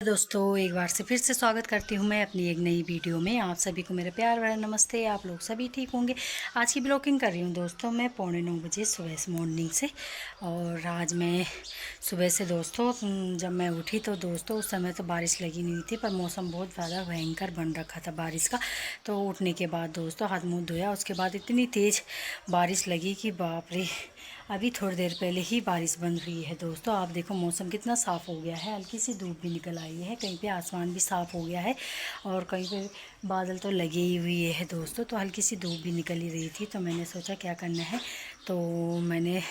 दोस्तों एक बार से फिर से स्वागत करती हूँ मैं अपनी एक नई वीडियो में। आप सभी को मेरा प्यार भरा नमस्ते। आप लोग सभी ठीक होंगे। आज की ब्लॉगिंग कर रही हूँ दोस्तों मैं 8:45 बजे सुबह से मॉर्निंग से। और आज मैं सुबह से दोस्तों जब मैं उठी तो दोस्तों उस समय तो बारिश लगी नहीं थी, पर मौसम बहुत ज़्यादा भयंकर बन रखा था बारिश का। तो उठने के बाद दोस्तों हाथ मुँह धोया, उसके बाद इतनी तेज़ बारिश लगी कि बाप रे। अभी थोड़ी देर पहले ही बारिश बंद हुई है दोस्तों। आप देखो मौसम कितना साफ़ हो गया है, हल्की सी धूप भी निकल आई है, कहीं पे आसमान भी साफ़ हो गया है और कहीं पे बादल तो लगे ही हुए है दोस्तों। तो हल्की सी धूप भी निकल ही रही थी, तो मैंने सोचा क्या करना है, तो मैंने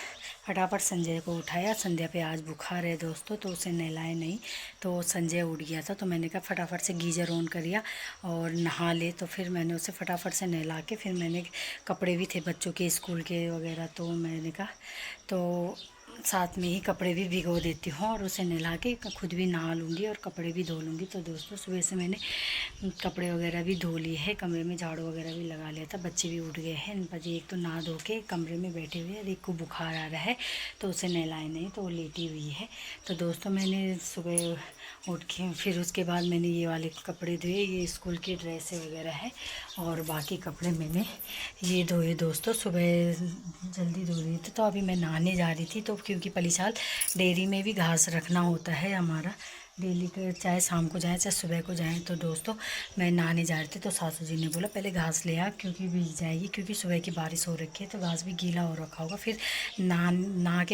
फटाफट संजय को उठाया। संध्या पे आज बुखार है दोस्तों, तो उसे नहलाए नहीं, तो संजय उठ गया था। तो मैंने कहा फटाफट से गीज़र ऑन करिया और नहा ले। तो फिर मैंने उसे फटाफट से नहला के फिर मैंने कपड़े भी थे बच्चों के स्कूल के वगैरह, तो मैंने कहा तो साथ में ही कपड़े भी भिगो देती हूँ और उसे नहला के खुद भी नहा लूँगी और कपड़े भी धो लूँगी। तो दोस्तों सुबह से मैंने कपड़े वगैरह भी धो लिए हैं, कमरे में झाड़ू वगैरह भी लगा लिया था। बच्चे भी उठ गए हैं, बच्चे एक तो नहा धो के कमरे में बैठे हुए हैं, एक को बुखार आ रहा है तो उसे नहलाए नहीं, तो वो लेटी हुई है। तो दोस्तों मैंने सुबह उठ के फिर उसके बाद मैंने ये वाले कपड़े धोए, ये स्कूल की ड्रेसें वगैरह है और बाकी कपड़े मैंने ये धोए दोस्तों। सुबह जल्दी धो रही थी तो अभी मैं नहाने जा रही थी, तो क्योंकि पलीसाल डेयरी में भी घास रखना होता है हमारा डेली के, चाहे शाम को जाएँ चाहे सुबह को जाएँ। तो दोस्तों मैं नहाने जा रही थी तो सासू जी ने बोला पहले घास ले आ, क्योंकि भीग जाएगी, क्योंकि सुबह की बारिश हो रखी है तो घास भी गीला हो रखा होगा, फिर नहाने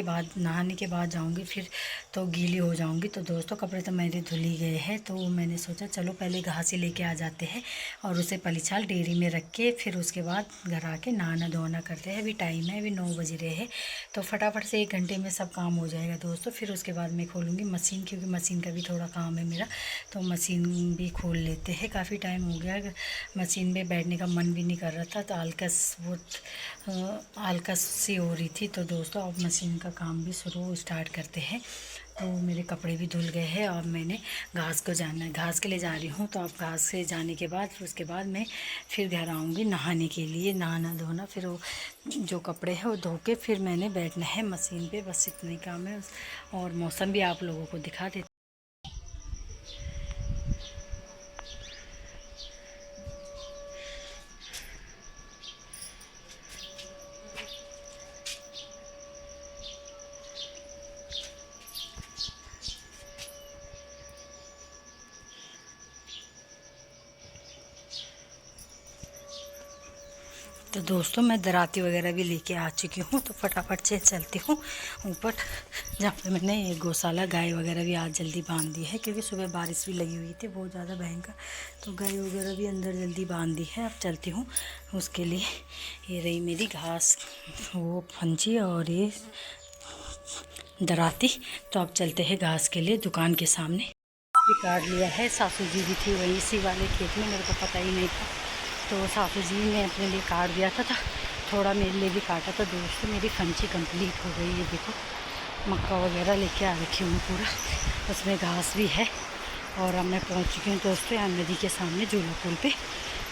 के बाद जाऊंगी फिर तो गीली हो जाऊंगी। तो दोस्तों कपड़े तो मेरे धुल ही गए हैं, तो मैंने सोचा चलो पहले घास ही लेके आ जाते हैं और उसे पलीछाल डेयरी में रख के फिर उसके बाद घर आके नहाना धोना करते हैं। अभी टाइम है, अभी 9 बज रहे हैं, तो फटाफट से 1 घंटे में सब काम हो जाएगा दोस्तों। फिर उसके बाद मैं खोलूँगी मशीन, क्योंकि मशीन का भी थोड़ा काम है मेरा, तो मशीन भी खोल लेते हैं। काफ़ी टाइम हो गया मशीन में बैठने का मन भी नहीं कर रहा था, तो आलकस सी हो रही थी। तो दोस्तों अब मशीन का काम भी स्टार्ट करते हैं। तो मेरे कपड़े भी धुल गए हैं, अब मैंने घास को जाना है, घास के लिए जा रही हूँ। तो अब घास से जाने के बाद फिर उसके बाद मैं फिर घर आऊँगी नहाने के लिए, नहाना धोना, फिर वो जो कपड़े हैं वो धो के फिर मैंने बैठना है मशीन पे, बस इतना ही काम है। और मौसम भी आप लोगों को दिखा देती। तो दोस्तों मैं दराती वगैरह भी लेके आ चुकी हूँ, तो फटाफट से चलती हूँ ऊपर, जहाँ पे मैंने एक गौशाला गाय वगैरह भी आज जल्दी बांध दी है, क्योंकि सुबह बारिश भी लगी हुई थी बहुत ज़्यादा भयंकर, तो गाय वगैरह भी अंदर जल्दी बांध दी है। अब चलती हूँ उसके लिए। ये रही मेरी घास, वो फंची और ये दराती। तो अब चलते हैं घास के लिए दुकान के सामने। भी काट लिया है, सासू जी भी थी वहीं इसी वाले खेत में, मेरे को पता ही नहीं था, तो सासू जी ने अपने लिए काट दिया था, थोड़ा मेरे लिए भी काटा था दोस्तों। मेरी फंची कंप्लीट हो गई है, देखो मक्का वगैरह लेके आ रखी हूँ पूरा, उसमें घास भी है। और अब मैं पहुँच चुकी हूँ दोस्तों यहाँ नदी के सामने झूला पुल पे।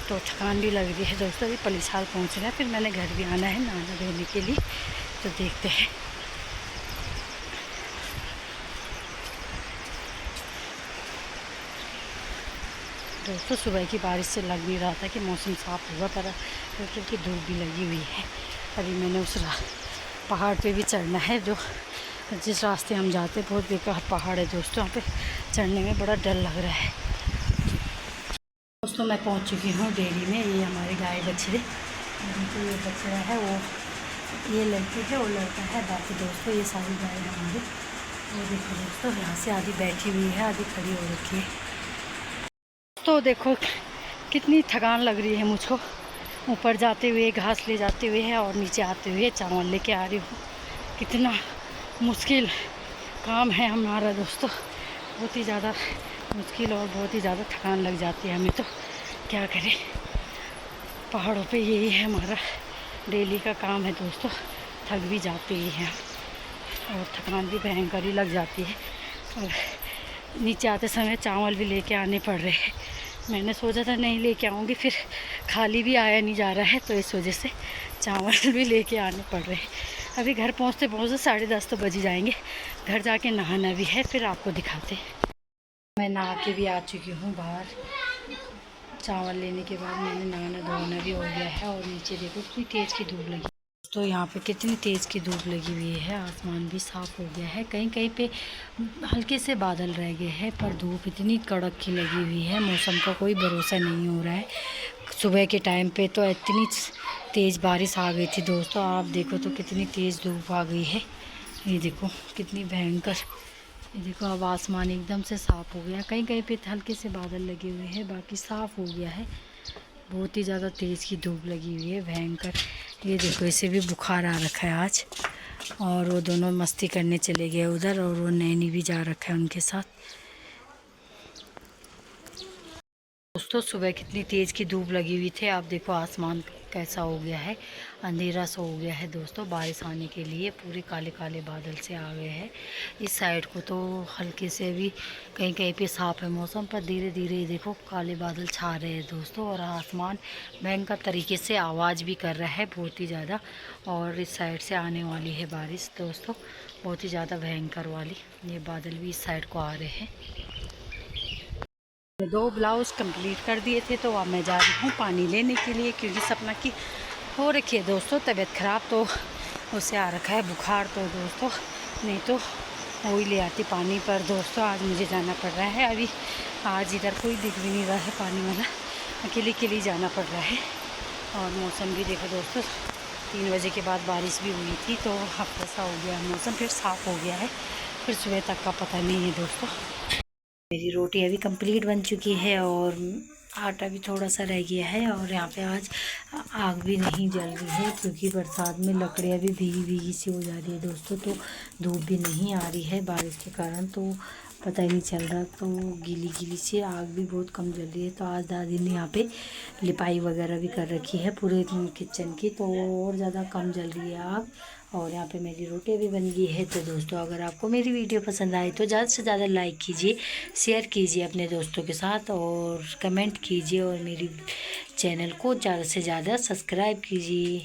तो थकान भी लग रही है दोस्तों, अभी पलीसाल पहुँचना है, फिर मैंने घर भी आना है नहाना धोने के लिए, तो देखते हैं। दोस्तों सुबह की बारिश से लग नहीं रहा था कि मौसम साफ़ होगा, पर क्योंकि धूप भी लगी हुई है। अभी मैंने उस पहाड़ पे भी चढ़ना है, जो जिस रास्ते हम जाते हैं बहुत बेकार पहाड़ है दोस्तों, यहाँ पे चढ़ने में बड़ा डर लग रहा है। दोस्तों मैं पहुँच चुकी हूँ डेयरी में। ये हमारे गाय बछड़े, तो ये बछड़ा है, वो ये लड़की है, वो लड़का है, बाकी दोस्तों ये सारी गाय हमारी। वो देखो दोस्तों यहाँ से आधी बैठी हुई है, आधी खड़ी हो रखी है। तो देखो कितनी थकान लग रही है मुझको, ऊपर जाते हुए घास ले जाते हुए है और नीचे आते हुए चावल लेके आ रही हूँ। कितना मुश्किल काम है हमारा दोस्तों, बहुत ही ज़्यादा मुश्किल और बहुत ही ज़्यादा थकान लग जाती है हमें, तो क्या करें। पहाड़ों पे यही है हमारा डेली का काम है दोस्तों, थक भी जाते ही हैं और थकान भी भयंकर ही लग जाती है। और नीचे आते समय चावल भी लेके आने पड़ रहे हैं। मैंने सोचा था नहीं लेके आऊँगी, फिर खाली भी आया नहीं जा रहा है, तो इस वजह से चावल भी लेके आने पड़ रहे हैं। अभी घर पहुँचते पहुँचते 10:30 तो बज ही जाएंगे। घर जाके नहाना भी है, फिर आपको दिखाते हैं। मैं नहा के भी आ चुकी हूँ बाहर। चावल लेने के बाद मैंने नहाना धोना भी हो गया है। और नीचे देखो कितनी तेज़ की धूप लगी, तो यहाँ पे कितनी तेज़ की धूप लगी हुई है। आसमान भी साफ़ हो गया है, कहीं कहीं पे हल्के से बादल रह गए हैं, पर धूप इतनी कड़क की लगी हुई है। मौसम का कोई भरोसा नहीं हो रहा है। सुबह के टाइम पे तो इतनी तेज़ बारिश आ गई थी दोस्तों, आप देखो तो कितनी तेज़ धूप आ गई है। ये देखो कितनी भयंकर। ये देखो अब आसमान एकदम से साफ़ हो गया, कहीं कहीं पे हल्के से बादल लगे हुए हैं, बाकी साफ़ हो गया है। बहुत ही ज़्यादा तेज़ की धूप लगी हुई है, भयंकर। ये देखो इसे भी बुखार आ रखा है आज। और वो दोनों मस्ती करने चले गए उधर, और वो नैनी भी जा रखा है उनके साथ। दोस्तों सुबह कितनी तेज़ की धूप लगी हुई थी, आप देखो आसमान कैसा हो गया है, अंधेरा सा हो गया है दोस्तों। बारिश आने के लिए पूरे काले काले बादल से आ गए हैं। इस साइड को तो हल्के से भी कहीं कहीं पे साफ़ है मौसम, पर धीरे धीरे देखो काले बादल छा रहे हैं दोस्तों। और आसमान भयंकर तरीके से आवाज़ भी कर रहा है बहुत ही ज़्यादा। और इस साइड से आने वाली है बारिश दोस्तों, बहुत ही ज़्यादा भयंकर वाली। ये बादल भी इस साइड को आ रहे हैं। 2 ब्लाउज़ कंप्लीट कर दिए थे, तो अब मैं जा रही हूँ पानी लेने के लिए, क्योंकि सपना की हो रखी है दोस्तों तबीयत ख़राब, तो उसे आ रखा है बुखार। तो दोस्तों नहीं तो वो ही ले आती पानी, पर दोस्तों आज मुझे जाना पड़ रहा है। अभी आज इधर कोई दिख भी नहीं रहा है पानी वाला, अकेले के लिए जाना पड़ रहा है। और मौसम भी देखो दोस्तों, 3 बजे के बाद बारिश भी हुई थी, तो अब ऐसा हो गया मौसम, फिर साफ़ हो गया है, फिर सुबह तक का पता नहीं है दोस्तों। मेरी रोटी अभी कंप्लीट बन चुकी है, और आटा भी थोड़ा सा रह गया है। और यहाँ पे आज आग भी नहीं जल रही है, क्योंकि बरसात में लकड़ियाँ भी भीगी भीगी सी हो जा रही है दोस्तों। तो धूप भी नहीं आ रही है बारिश के कारण, तो पता ही नहीं चल रहा। तो गीली गीली सी आग भी बहुत कम जल रही है। तो आज दादी ने यहाँ पे लिपाई वगैरह भी कर रखी है पूरे किचन की, तो और ज़्यादा कम जल रही है आग। और यहाँ पे मेरी रोटी भी बन गई है। तो दोस्तों अगर आपको मेरी वीडियो पसंद आई तो ज़्यादा से ज़्यादा लाइक कीजिए, शेयर कीजिए अपने दोस्तों के साथ, और कमेंट कीजिए, और मेरी चैनल को ज़्यादा से ज़्यादा सब्सक्राइब कीजिए।